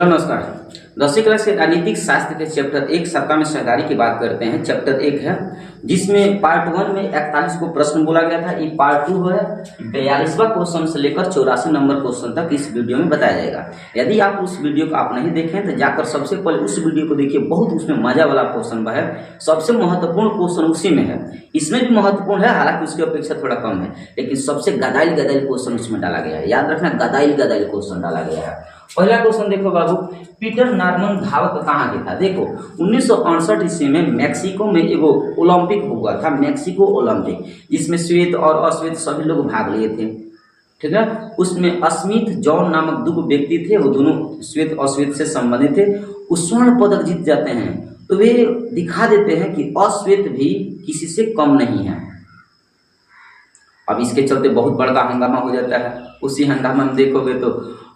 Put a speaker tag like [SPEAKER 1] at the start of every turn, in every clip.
[SPEAKER 1] नमस्कार। 10वीं क्लास के राजनीतिक शास्त्र के चैप्टर 1 सत्ता में सहकारी की बात करते हैं। चैप्टर 1 है जिसमें पार्ट 1 में 41 को प्रश्न बोला गया था। ये पार्ट 2 है 42वां क्वेश्चन से लेकर 84 नंबर क्वेश्चन तक इस वीडियो में बताया जाएगा। यदि आप उस वीडियो को आप नहीं देखें तो जाकर सबसे पहले उस वीडियो को देखिए। बहुत उसमें मजा वाला क्वेश्चन है। सबसे महत्वपूर्ण क्वेश्चन उसी में है। इसमें भी महत्वपूर्ण है, हालांकि उसकी अपेक्षा थोड़ा कम है, लेकिन सबसे गदाइल क्वेश्चन उसमें डाला गया है। याद रखना, गदाइल क्वेश्चन डाला गया है। पहला क्वेश्चन देखो बाबू, पीटर नॉर्मन धावक कहाँ के था। देखो 1968 ईस्वी में मैक्सिको में एगो ओलंपिक हुआ था, मैक्सिको ओलंपिक, जिसमें श्वेत और अश्वेत सभी लोग भाग लिए थे। ठीक है, उसमें स्मिथ जॉन नामक दो व्यक्ति थे, वो दोनों श्वेत अश्वेत से संबंधित थे। वो स्वर्ण पदक जीत जाते हैं तो वे दिखा देते हैं कि अश्वेत भी किसी से कम नहीं है। अब इसके चलते बहुत बड़ा हंगामा हो जाता है। उसी हंगामा में देखोगे तो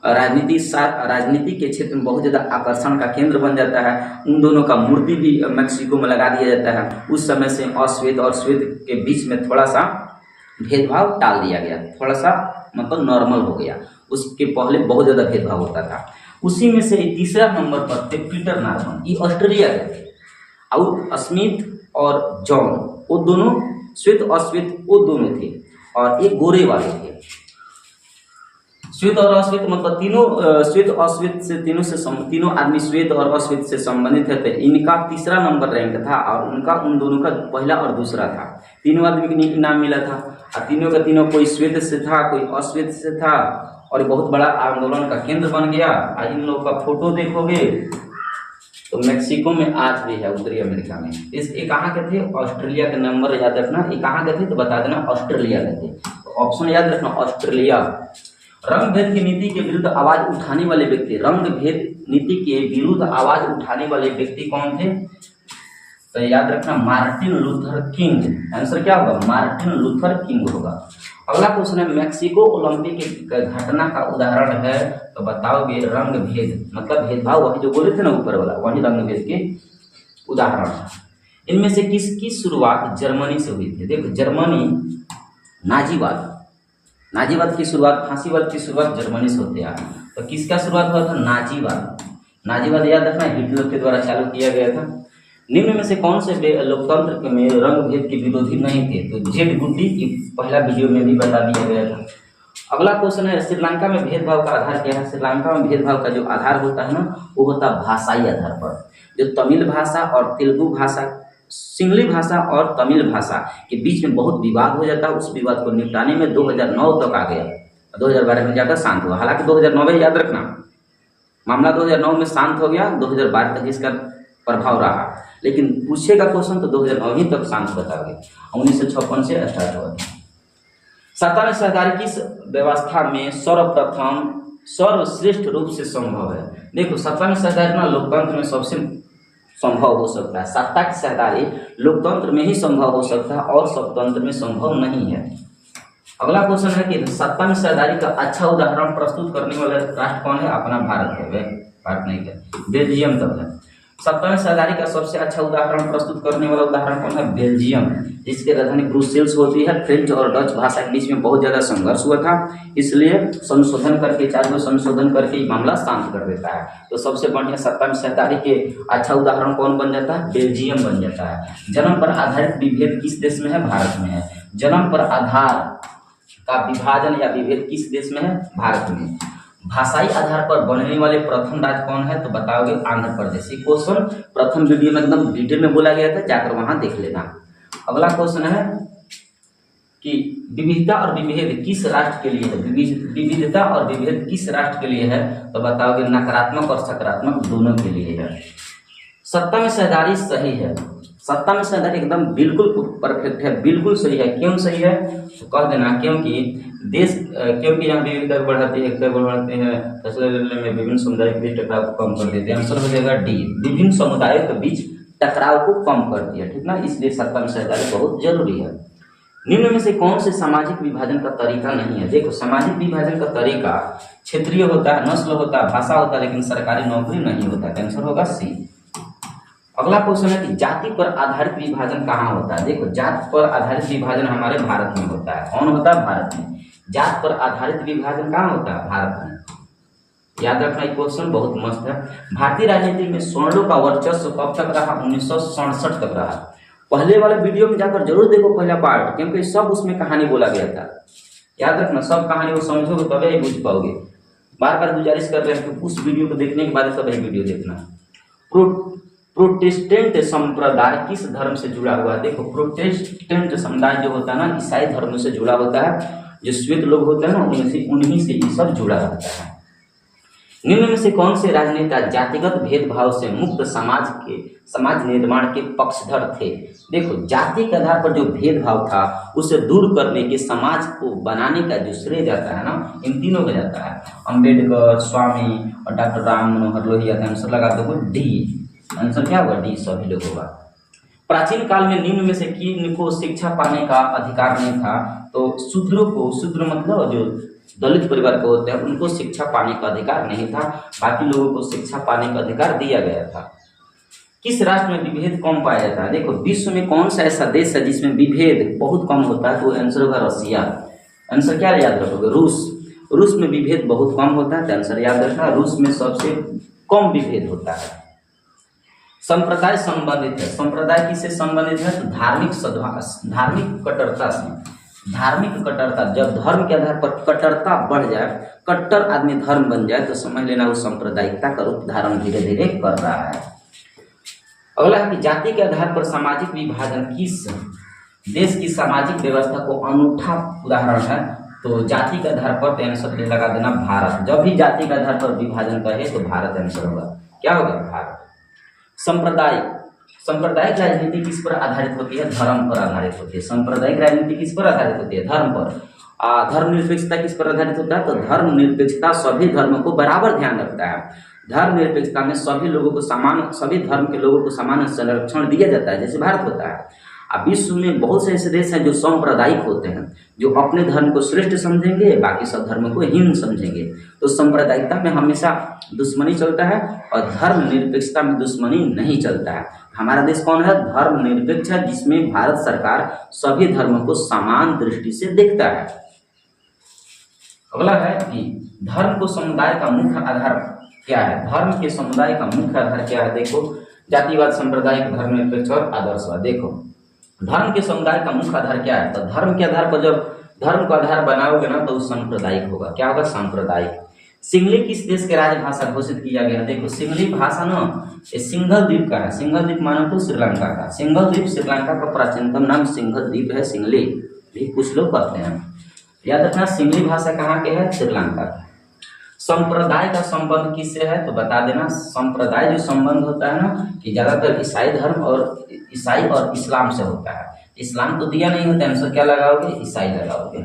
[SPEAKER 1] राजनीति के क्षेत्र में बहुत ज़्यादा आकर्षण का केंद्र बन जाता है। उन दोनों का मूर्ति भी मैक्सिको में लगा दिया जाता है। उस समय से अश्वेत और श्वेत के बीच में थोड़ा सा भेदभाव टाल दिया गया, थोड़ा सा मतलब नॉर्मल हो गया। उसके पहले बहुत ज़्यादा भेदभाव होता था। उसी में से तीसरा नंबर पर थे पीटर नॉर्मन, ये ऑस्ट्रेलिया के थे। और स्मिथ और जॉन वो दोनों, श्वेत अश्वेत वो दोनों थे, और ये गोरे वाले थे। श्वेत और अश्वेत मतलब तीनों श्वेत अश्वेत से तीनों आदमी श्वेत और अश्वेत से संबंधित थे। इनका तीसरा नंबर रैंक था और उनका उन दोनों का पहला और दूसरा था। तीनों आदमी को इनाम मिला था और तीनों का तीनों कोई श्वेत से था, कोई अश्वेत से था, और बहुत बड़ा आंदोलन का केंद्र बन गया। इन लोगों का फोटो देखोगे तो मैक्सिको में आज भी है, उत्तरी अमेरिका में। ये कहाँ के थे? ऑस्ट्रेलिया के। नंबर याद रखना, ये कहाँ के थे तो बता देना, ऑस्ट्रेलिया के थे। तो ऑप्शन याद रखना, ऑस्ट्रेलिया। रंग भेद की नीति के विरुद्ध आवाज उठाने वाले व्यक्ति, रंग भेद नीति के विरुद्ध आवाज उठाने वाले व्यक्ति कौन थे? तो याद रखना, मार्टिन लूथर किंग। आंसर क्या होगा? मार्टिन लूथर किंग होगा। अगला क्वेश्चन है, मैक्सिको ओलंपिक की घटना का उदाहरण है तो बताओगे रंग भेद, मतलब भेदभाव, वही जो बोले थे ना ऊपर वाला, वही रंग भेद के उदाहरण है। इनमें से किसकी शुरुआत जर्मनी से हुई थी? देखो जर्मनी, नाजीवाद की शुरुआत, फांसीवाद की शुरुआत जर्मनी से होती है। तो किसका शुरुआत हुआ था? नाजीवाद याद रखना, हिटलर के द्वारा चालू किया गया था। निम्न में से कौन से लोकतंत्र में रंग भेद के विरोधी नहीं थे? तो जेड गुड्डी की पहला वीडियो में भी बता दिया गया था। अगला क्वेश्चन है, श्रीलंका में भेदभाव का आधार क्या है? श्रीलंका में भेदभाव का जो आधार होता है ना, वो होता है भाषाई आधार पर। जो तमिल भाषा और तेलुगु भाषा, सिंगली भाषा और तमिल भाषा के बीच में बहुत विवाद हो जाता है। उस विवाद को निपटाने में 2009 तक आ गया, 2012 में जाकर शांत हुआ। हालांकि 2009 में, याद रखना, मामला 2009 में शांत हो गया, 2012 तक इसका प्रभाव रहा। लेकिन पूछेगा क्वेश्चन तो 2009 ही तक शांत बताओगे। 1956 से स्टार्ट हुआ था। सत्ता में सहकारी किस व्यवस्था में सर्वश्रेष्ठ रूप से संभव है? देखो सत्ता में सहकारी ना लोकतंत्र में सबसे संभव हो सकता है। सत्ता की सहकारी लोकतंत्र में ही संभव हो सकता है और स्वतंत्र में संभव नहीं है। अगला क्वेश्चन है कि सत्ता में सहकारी का अच्छा उदाहरण प्रस्तुत करने वाला राष्ट्र कौन है? अपना भारत है। भारत नहीं है, बेल्जियम तक है। सत्ता में सहकारी का सबसे अच्छा उदाहरण प्रस्तुत करने वाला उदाहरण कौन है? बेल्जियम, जिसकी राजधानी ब्रुसेल्स होती है। फ्रेंच और डच भाषा के बीच में बहुत ज्यादा संघर्ष हुआ था, इसलिए संशोधन करके, 4 संशोधन करके मामला शांत कर देता है। तो सबसे बढ़िया सत्ता में सहकारी के अच्छा उदाहरण कौन बन जाता है? बेल्जियम बन जाता है। जन्म पर आधारित विभेद किस देश में है? भारत में है। जन्म पर आधार का विभाजन या विभेद किस देश में है? भारत में। भाषाई आधार पर बनने वाले प्रथम राज्य कौन है? तो बताओगे आंध्र प्रदेश। ये क्वेश्चन प्रथम वीडियो में एकदम डिटेल में बोला गया था, जाकर वहां देख लेना। अगला क्वेश्चन है कि विविधता और विभेद किस राष्ट्र के लिए है? विविधता और विभेद किस राष्ट्र के लिए है? तो बताओगे नकारात्मक और सकारात्मक दोनों के लिए है। सत्ता में सहकारी सही है, सत्ता में सहकारी एकदम बिल्कुल परफेक्ट है, बिल्कुल सही है। क्यों सही है? तो कह देना क्योंकि यहाँ विविधता बढ़ाते हैं, फैसले लेने में विभिन्न समुदायों के बीच टकराव को कम कर देते हैं। आंसर हो जाएगा डी, विभिन्न समुदायों के बीच टकराव को कम कर दिया। ठीक ना, इसलिए सत्ता में सहकारी बहुत जरूरी है। निम्न में से कौन से सामाजिक विभाजन का तरीका नहीं है? देखो सामाजिक विभाजन का तरीका क्षेत्रीय होता है, नस्ल होता है, भाषा होता है, लेकिन सरकारी नौकरी नहीं होता है। आंसर होगा सी। अगला क्वेश्चन है कि जाति पर आधारित विभाजन कहाँ होता है? देखो जाति पर आधारित विभाजन हमारे भारत में होता है। कौन होता है? भारत में। जाति पर आधारित विभाजन कहाँ होता है? भारत में। याद रखना, ये क्वेश्चन बहुत मस्त है। भारतीय राजनीति में स्वर्णों का वर्चस्व कब तक रहा? 1967 तक रहा। पहले वाले वीडियो में जाकर जरूर देखो पहला पार्ट, क्योंकि सब उसमें कहानी बोला गया था। याद रखना, सब कहानी को समझोगे तभी ही बुझ पाओगे। बार बार गुजारिश कर रहे हैं कि उस वीडियो को देखने के बाद सब वीडियो देखना। प्रोटेस्टेंट संप्रदाय किस धर्म से जुड़ा हुआ है? देखो, प्रोटेस्टेंट समुदाय जो होता है ना, ईसाई धर्म से जुड़ा होता है। जो श्वेत लोग होते हैं ना, उन्हीं से ये सब जुड़ा रहता है। निम्न में से कौन से राजनेता जातिगत भेदभाव से मुक्त समाज निर्माण के पक्षधर थे? देखो, जाति के आधार पर जो भेदभाव था उसे दूर करने के, समाज को बनाने का जो श्रेय जाता है ना, इन तीनों का जाता है। अंबेडकर, स्वामी और डॉक्टर राम मनोहर लोहिया का आंसर लगा दो डी। आंसर क्या होगा? डी सभी लोग होगा। प्राचीन काल में निम्न में से किन को शिक्षा पाने का अधिकार नहीं था? तो शूद्रों को, शूद्र मतलब जो दलित परिवार के होते हैं, उनको शिक्षा पाने का अधिकार नहीं था। बाकी लोगों को शिक्षा पाने का अधिकार दिया गया था। किस राष्ट्र में विभेद कम पाया जाता है? देखो, विश्व में कौन सा ऐसा देश है जिसमें विभेद बहुत कम होता है? तो आंसर होगा रसिया। आंसर क्या याद रखोगे? रूस। रूस में विभेद बहुत कम होता है, तो आंसर याद रखना, रूस में सबसे कम विभेद होता है। संप्रदाय संबंधित है। संप्रदाय किससे संबंधित है? तो धार्मिक कट्टरता से। धार्मिक कट्टरता, जब धर्म के आधार पर कट्टरता बढ़ जाए, कट्टर आदमी धर्म बन जाए, तो समझ लेना वो सांप्रदायिकता का रूप धारण धीरे धीरे कर रहा है। अगला है कि जाति के आधार पर सामाजिक विभाजन किस देश की सामाजिक व्यवस्था को अनूठा उदाहरण है? तो जाति के आधार पर आंसर लगा देना भारत। जब भी जाति के आधार पर विभाजन कहे तो भारत आंसर होगा। क्या होगा? भारत। सांप्रदायिक राजनीति किस पर आधारित होती है? धर्म पर आधारित होती है। सांप्रदायिक राजनीति किस पर आधारित होती है? धर्म पर। धर्मनिरपेक्षता किस पर आधारित होता है? तो धर्मनिरपेक्षता सभी धर्मों को बराबर ध्यान रखता है। धर्मनिरपेक्षता में सभी लोगों को समान, सभी धर्म के लोगों को समान संरक्षण दिया जाता है, जैसे भारत होता है। अब विश्व में बहुत से ऐसे देश हैं जो सांप्रदायिक होते हैं, जो अपने धर्म को श्रेष्ठ समझेंगे, बाकी सब धर्मों को हीन समझेंगे। तो सांप्रदायिकता में हमेशा दुश्मनी चलता है और धर्मनिरपेक्षता में दुश्मनी नहीं चलता है। हमारा देश कौन है? धर्मनिरपेक्ष है, जिसमें भारत सरकार सभी धर्मों को समान दृष्टि से देखता है। अगला है कि धर्म को समुदाय का मुख्य आधार क्या है? धर्म के समुदाय का मुख्य आधार क्या है? देखो, जातिवाद, सांप्रदायिक, धर्मनिरपेक्ष और आदर्शवाद। देखो, धर्म के समुदाय का मुख्य आधार क्या है? तो धर्म के आधार पर जब धर्म का आधार बनाओगे ना, तो सांप्रदायिक होगा। क्या होगा? सांप्रदायिक। सिंगली किस देश के राजभाषा घोषित किया गया? देखो, सिंगली भाषा ना ये सिंघल द्वीप का है। सिंघल द्वीप मानो तो श्रीलंका का। सिंघल द्वीप श्रीलंका का प्राचीनतम नाम सिंघल द्वीप है। सिंगली भी कुछ लोग कहते हैं। याद रखना, सिंगली भाषा कहाँ के है? श्रीलंका का। संप्रदाय का संबंध किससे है? तो बता देना, संप्रदाय जो संबंध होता है ना, कि ज्यादातर ईसाई धर्म और ईसाई और इस्लाम से होता है। इस्लाम तो दिया नहीं होता, आंसर क्या लगाओगे? ईसाई लगाओगे।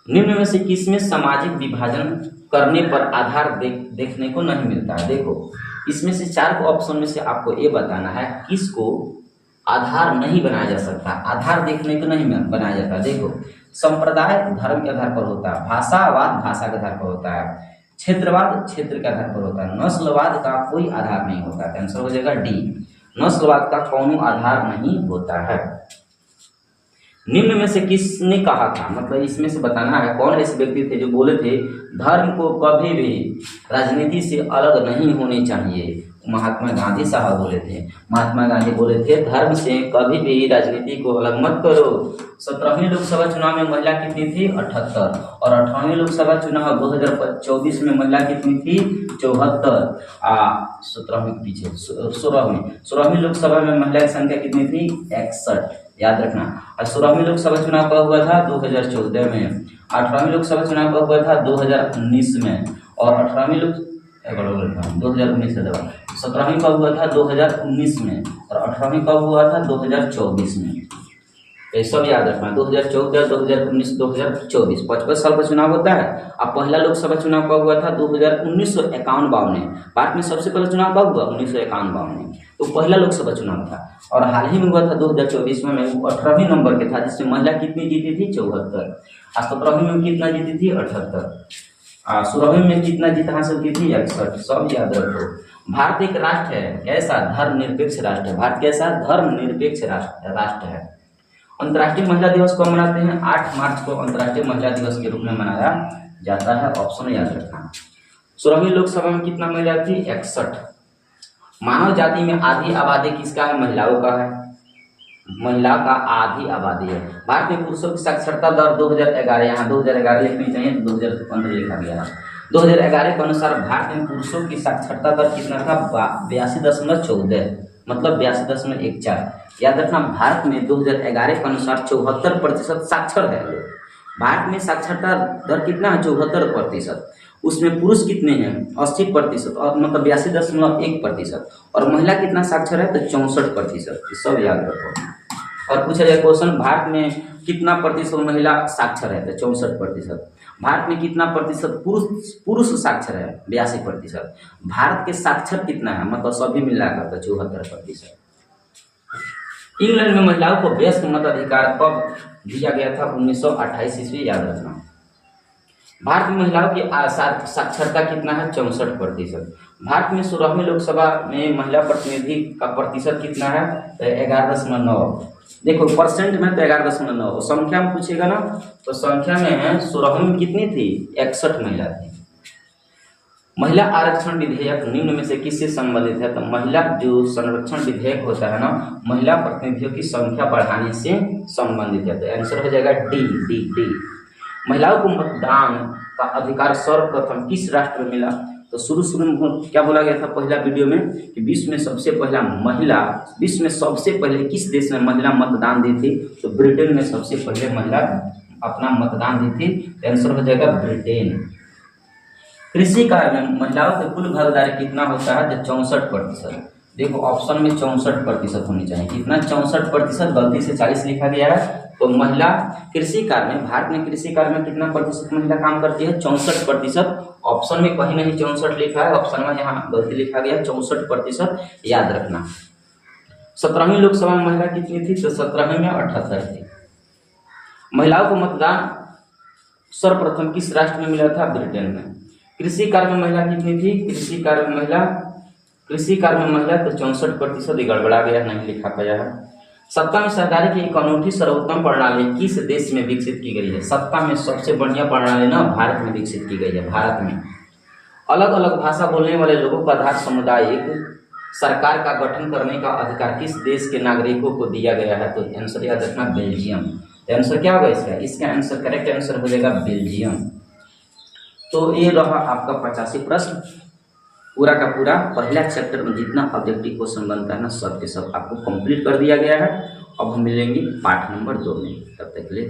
[SPEAKER 1] निम्न में से किसमें सामाजिक विभाजन करने पर आधार देखने को नहीं मिलता है? देखो, इसमें से 4 ऑप्शन में से आपको ये बताना है किसको आधार नहीं बनाया जा सकता, आधार देखने को नहीं बनाया जाता। देखो, संप्रदाय धर्म के आधार पर होता है, भाषावाद भाषा के आधार पर होता है, क्षेत्रवाद क्षेत्र के आधार पर होता है, नस्लवाद का कोई आधार नहीं होता है। आंसर हो जाएगा डी, नस्लवाद का कौन आधार नहीं होता है। निम्न में से किसने कहा था? मतलब इसमें से बताना है कौन ऐसे व्यक्ति थे जो बोले थे धर्म को कभी भी राजनीति से अलग नहीं होनी चाहिए? महात्मा गांधी साहब बोले थे। महात्मा गांधी बोले थे धर्म से कभी भी राजनीति को अलग मत करो। 17वीं लोकसभा चुनाव में महिला कितनी थी? 78। और 18वीं लोकसभा चुनाव 2024 में महिला कितनी थी? 74। 17वीं पीछे 16वीं लोकसभा में महिला की संख्या कितनी थी? 61। याद रखना। और 16वीं लोकसभा चुनाव कब हुआ था? 2014 में। 18वीं लोकसभा चुनाव कब हुआ था? 2019 में। और 18वीं 2019 से 17वीं कब हुआ था? 2019 में। और 18वीं कब हुआ था? 2024 में। ये सब याद रखना। 2014, 2019, 2024 55 साल का चुनाव होता है। अब पहला लोकसभा चुनाव कब हुआ था? 1951 में। भारत में सबसे पहला चुनाव कब हुआ? 1951 में। तो पहला लोकसभा चुनाव था। और हाल ही में हुआ था 2024 में, 18वीं नंबर के था, जिसमें महिला कितनी जीती थी? 74। और 17वीं में कितना जीती थी? 78। 16वीं में कितना जीत हासिल की थी? 61। सब याद रखो। भारत एक राष्ट्र है, कैसा? धर्मनिरपेक्ष राष्ट्र है। भारत कैसा? धर्मनिरपेक्ष राष्ट्र है। अंतर्राष्ट्रीय महिला दिवस कब मनाते हैं? 8 मार्च को अंतर्राष्ट्रीय महिला दिवस के रूप में मनाया जाता है, ऑप्शन याद रखना। 16वीं लोकसभा में कितना महिला थी? 61। मानव जाति में आधी आबादी किसका है? महिलाओं का है। महिला का आधी आबादी है। भारत में पुरुषों की साक्षरता दर 2011, यहाँ 2011 लिखनी चाहिए, 2015 लिखा गया है। 2011 के अनुसार भारत में पुरुषों की साक्षरता दर कितना था? 82.14, मतलब 82.14। याद रखना, भारत में 2011 के अनुसार 74% साक्षर है लोग। भारत में साक्षरता दर कितना है? 74%। उसमें पुरुष कितने हैं? 80%, और मतलब 82.1%। और महिला कितना साक्षर है? तो 64%। सब याद रखो। और पूछा जाए क्वेश्चन, भारत में कितना प्रतिशत महिला साक्षर है? तो 64%। भारत में कितना प्रतिशत पुरुष साक्षर है? 82%। भारत के साक्षर कितना है? मतलब सभी मिलाकर तो 74%। इंग्लैंड में महिलाओं को वयस्क मताधिकार कब दिया गया था? 1928 ईस्वी, याद रखना। भारत में महिलाओं की साक्षरता कितना है? 64%। भारत में 16वीं लोकसभा में महिला प्रतिनिधि का प्रतिशत कितना है? 11.9। देखो परसेंट में तो 11.9, संख्या में पूछेगा ना, तो संख्या में 16वीं में कितनी थी? 61 महिला थी। महिला आरक्षण विधेयक निम्न में से किससे संबंधित है? तो महिला जो संरक्षण विधेयक होता है ना, महिला प्रतिनिधियों की संख्या बढ़ाने से संबंधित है। तो आंसर हो जाएगा डी डी डी। महिलाओं को मतदान का अधिकार सर्वप्रथम किस राष्ट्र में मिला? तो शुरू में क्या बोला गया था पहला वीडियो में कि विश्व में सबसे पहले किस देश में महिला मतदान दी थी? तो ब्रिटेन में सबसे पहले महिला अपना मतदान दी थी। आंसर हो जाएगा ब्रिटेन। कृषि कार्य में महिलाओं की कुल भागीदारी कितना होता है? तो 64%। देखो ऑप्शन में 64% होनी चाहिए। कितना? 64%, गलती से 40 लिखा गया है। तो महिला कृषि कार्य में, भारत में कृषि कार्य में कितना प्रतिशत महिला काम करती है? 64%। ऑप्शन में कहीं नहीं 64 लिखा है, ऑप्शन में यहाँ गलती लिखा गया 64%, याद रखना। 17वीं लोकसभा में महिला कितनी थी? तो 17वीं में 78 थी। महिलाओं को मतदान सर्वप्रथम किस राष्ट्र में मिला था? ब्रिटेन में। कृषि कार्य में महिला कितनी थी? कृषि कार्य में महिला तो 64%, गड़बड़ा गया, नहीं लिखा गया है। सत्ता में सहकारी की एक अनूठी सर्वोत्तम प्रणाली किस देश में विकसित की गई है? सत्ता में सबसे बढ़िया प्रणाली ना भारत में विकसित की गई है। भारत में अलग अलग भाषा बोलने वाले लोगों का आधार सामुदायिक सरकार का गठन करने का अधिकार किस देश के नागरिकों को दिया गया है? तो आंसर याद रखना, बेल्जियम। तो आंसर क्या होगा इसका आंसर, करेक्ट आंसर हो जाएगा बेल्जियम। तो ये रहा आपका 85 प्रश्न। पूरा का पूरा पहला चैप्टर में जितना ऑब्जेक्टिव क्वेश्चन बनता है ना, सब के सब आपको कंप्लीट कर दिया गया है। अब हम मिलेंगे पार्ट नंबर 2 में। तब तक के लिए